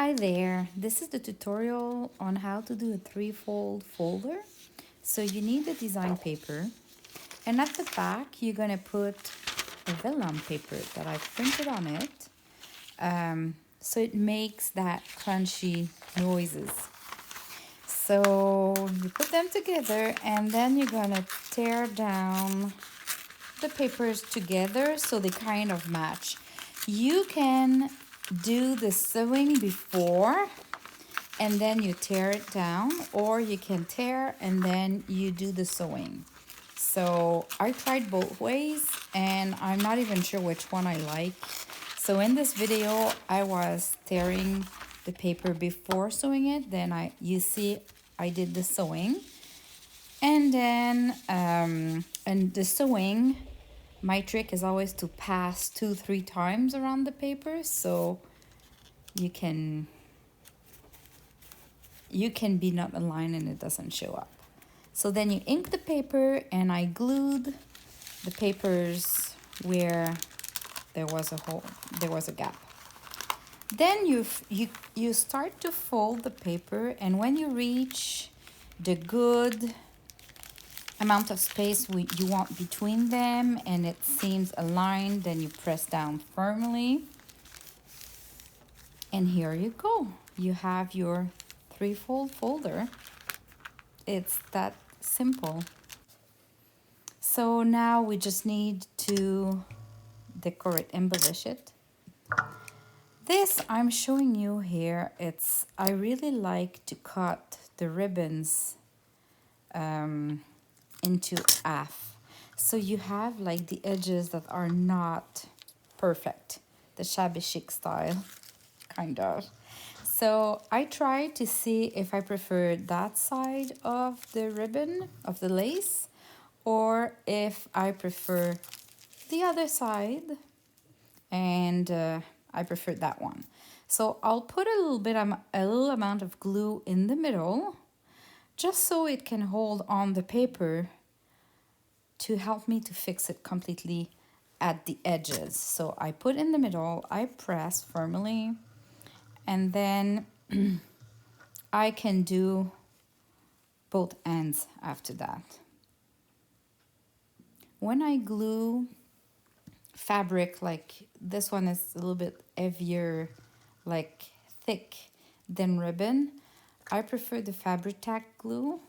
Hi there, this is the tutorial on how to do a three-fold folder. So you need the design paper, and at the back you're going to put a vellum paper that I printed on it, so it makes that crunchy noises. So you put them together and then you're going to tear down the papers together so they kind of match. You can do the sewing before and then you tear it down, or you can tear and then you do the sewing. So I tried both ways and I'm not even sure which one I like. So in this video I was tearing the paper before sewing it, then you see I did the sewing, and then and the sewing, my trick is always to pass 2-3 times around the paper so you can be not aligned and it doesn't show up. So then you ink the paper, and I glued the papers where there was a hole, there was a gap. Then you start to fold the paper, and when you reach the good amount of space you want between them and it seems aligned, then you press down firmly. And here you go. You have your three-fold folder. It's that simple. So now we just need to decorate, embellish it. This I'm showing you here, I really like to cut the ribbons into half. So you have like the edges that are not perfect, the shabby chic style, kind of. So I tried to see if I preferred that side of the ribbon, of the lace, or if I prefer the other side, and I preferred that one. So I'll put a little amount of glue in the middle, just so it can hold on the paper to help me to fix it completely at the edges. So I put in the middle, I press firmly, and then I can do both ends after that. When I glue fabric, like this one is a little bit heavier, like thick than ribbon, I prefer the Fabri-Tac glue.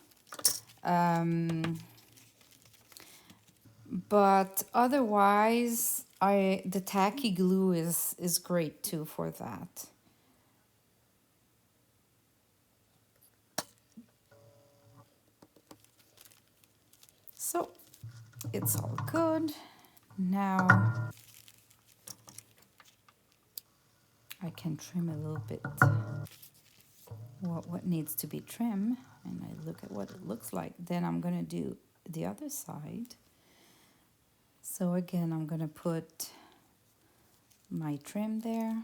But otherwise, the tacky glue is great too for that. So it's all good. Now I can trim a little bit what needs to be trimmed, and I look at what it looks like. Then I'm gonna do the other side. So again, I'm gonna put my trim there.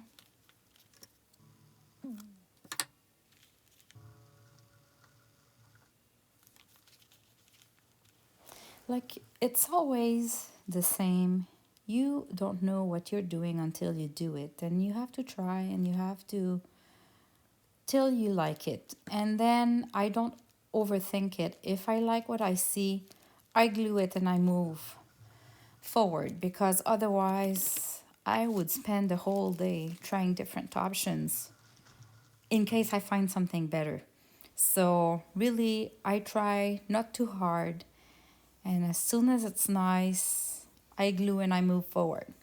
Like, it's always the same. You don't know what you're doing until you do it, and you have to try and you have to till you like it. And then I don't overthink it. If I like what I see, I glue it and I move forward, because otherwise I would spend the whole day trying different options in case I find something better. So really, I try not too hard, and as soon as it's nice, I glue and I move forward.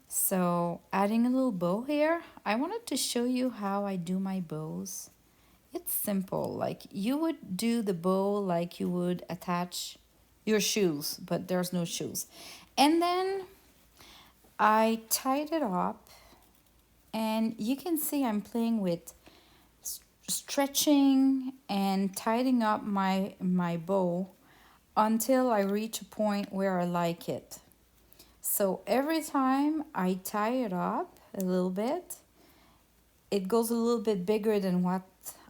So adding a little bow here, I wanted to show you how I do my bows. It's simple, like you would do the bow like you would attach your shoes, but there's no shoes. And then I tied it up, and you can see I'm playing with stretching and tightening up my bow until I reach a point where I like it. So every time I tie it up a little bit, it goes a little bit bigger than what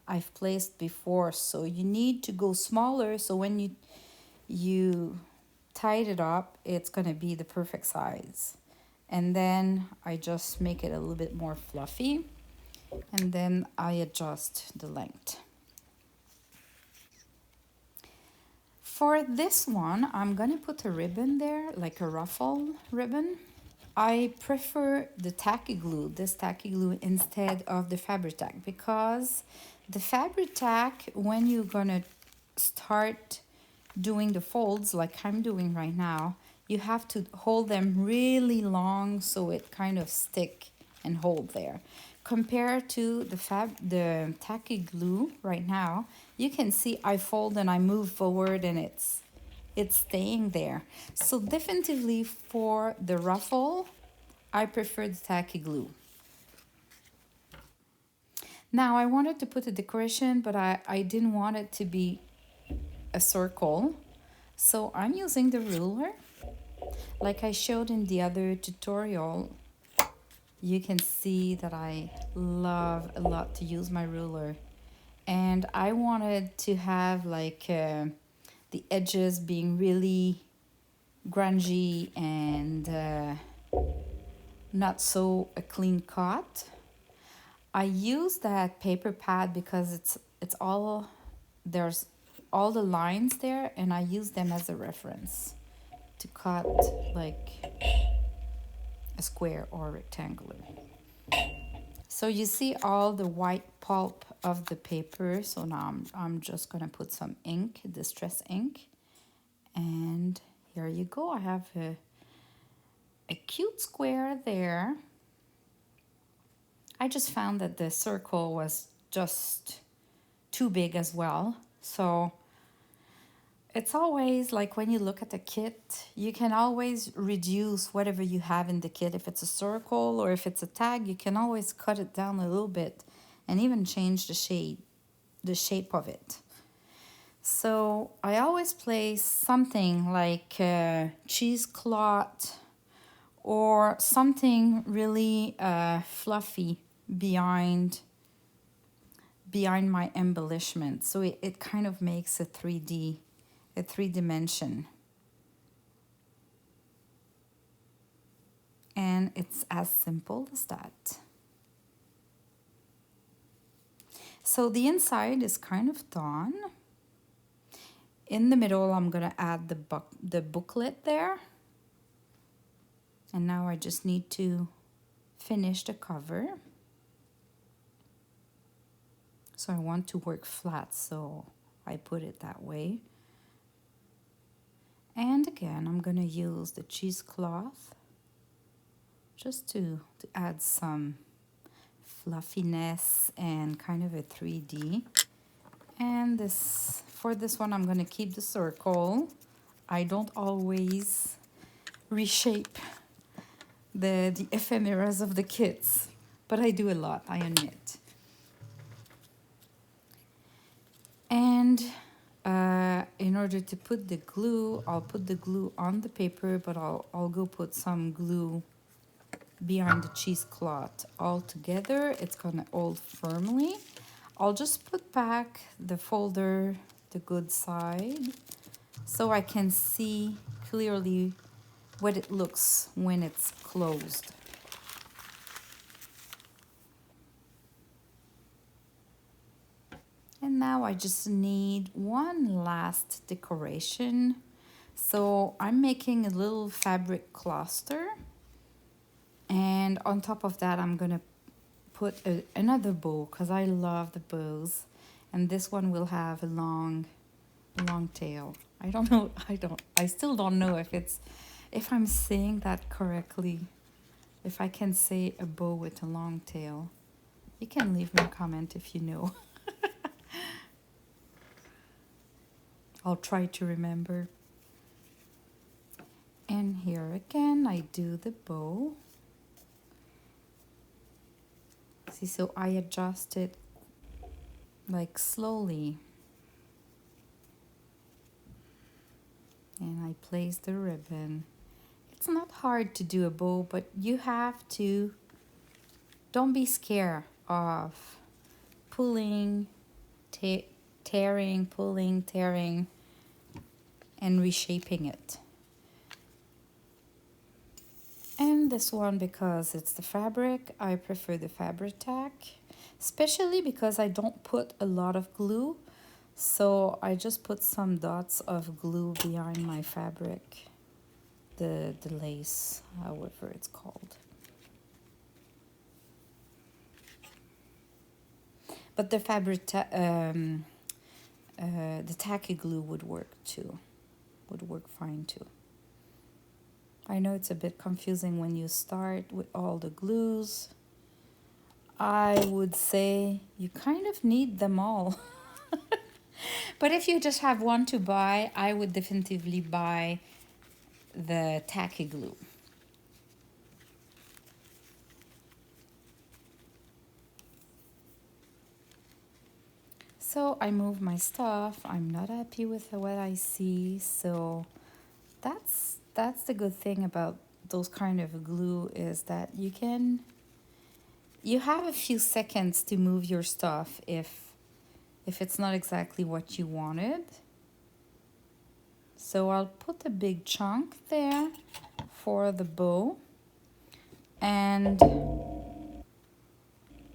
I've placed before. So you need to go smaller, so when you tied it up, it's gonna be the perfect size. And then I just make it a little bit more fluffy. and then I adjust the length. For this one, I'm gonna put a ribbon there, like a ruffle ribbon. I prefer the tacky glue, this tacky glue, instead of the Fabri-Tac, because the Fabri-Tac, when you're gonna start doing the folds like I'm doing right now, you have to hold them really long so it kind of stick and hold there. Compared to the tacky glue right now, you can see I fold and I move forward and it's staying there. So definitively for the ruffle, I prefer the tacky glue. Now I wanted to put a decoration, but I didn't want it to be a circle. So I'm using the ruler. Like I showed in the other tutorial, you can see that I love a lot to use my ruler. And I wanted to have like the edges being really grungy and not so a clean cut. I use that paper pad because it's all, there's all the lines there, and I use them as a reference to cut like a square or rectangular. So you see all the white pulp of the paper. So now I'm just gonna put some ink, distress ink, and here you go. I have a cute square there. I just found that the circle was just too big as well. So it's always like when you look at the kit, you can always reduce whatever you have in the kit. If it's a circle or if it's a tag, you can always cut it down a little bit and even change the shape of it. So I always place something like cheesecloth or something really fluffy behind my embellishment. So it kind of makes a 3D, a 3D. And it's as simple as that. So the inside is kind of done. In the middle, I'm gonna add the booklet there. And now I just need to finish the cover. So I want to work flat, so I put it that way. And again, I'm gonna use the cheesecloth just to add some fluffiness and kind of a 3D. And for this one, I'm gonna keep the circle. I don't always reshape the ephemeras of the kits, but I do a lot, I admit. And in order to put the glue, I'll put the glue on the paper, but I'll go put some glue behind the cheesecloth all together. It's gonna hold firmly. I'll just put back the folder the good side so I can see clearly what it looks when it's closed. And now I just need one last decoration. So I'm making a little fabric cluster, and on top of that I'm gonna put another bow because I love the bows, and this one will have a long tail. I still don't know if I'm saying that correctly, if I can say a bow with a long tail. You can leave me a comment if you know. I'll try to remember. And here again, I do the bow. See, so I adjust it like slowly. And I place the ribbon. It's not hard to do a bow, but you have to, don't be scared of pulling, tearing, pulling, tearing, and reshaping it. And this one, because it's the fabric, I prefer the Fabri-Tac. especially because I don't put a lot of glue. So I just put some dots of glue behind my fabric, the lace, however it's called. But the the tacky glue would work too, would work fine too. I know it's a bit confusing when you start with all the glues. I would say you kind of need them all. But if you just have one to buy, I would definitively buy the tacky glue. So I move my stuff. I'm not happy with what I see. So that's the good thing about those kind of glue, is that you have a few seconds to move your stuff if it's not exactly what you wanted. So I'll put a big chunk there for the bow, and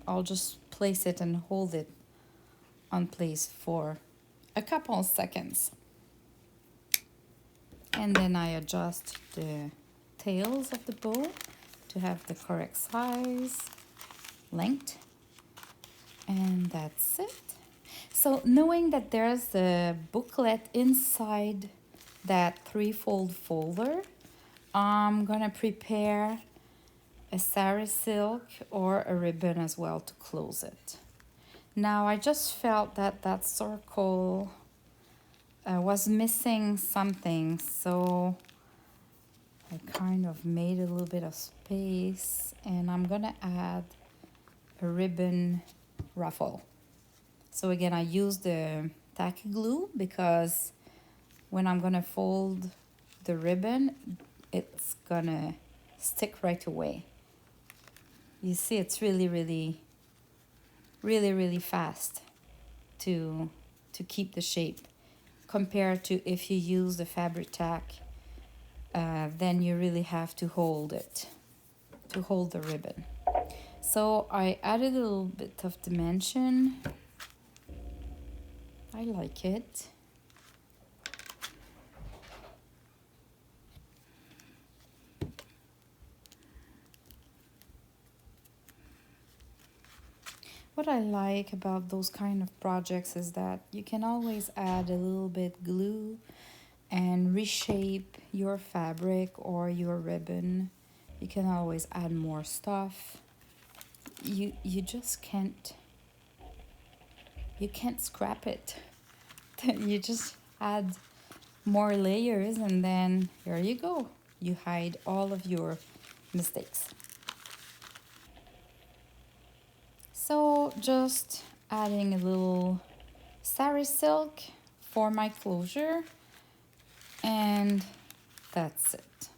I'll just place it and hold it on place for a couple of seconds. And then I adjust the tails of the bow to have the correct size, length, and that's it. So knowing that there's a booklet inside that three-fold folder, I'm gonna prepare a sari silk or a ribbon as well to close it. Now I just felt that that circle was missing something, so I kind of made a little bit of space, and I'm gonna add a ribbon ruffle. So again, I use the tacky glue because when I'm gonna fold the ribbon, it's gonna stick right away. You see, it's really fast to keep the shape, compared to if you use the fabric tack, then you really have to hold it, to hold the ribbon. So I added a little bit of dimension. I like it. What I like about those kind of projects is that you can always add a little bit glue and reshape your fabric or your ribbon. You can always add more stuff. You just can't scrap it. You just add more layers, and then here you go. You hide all of your mistakes. So just adding a little sari silk for my closure, and that's it.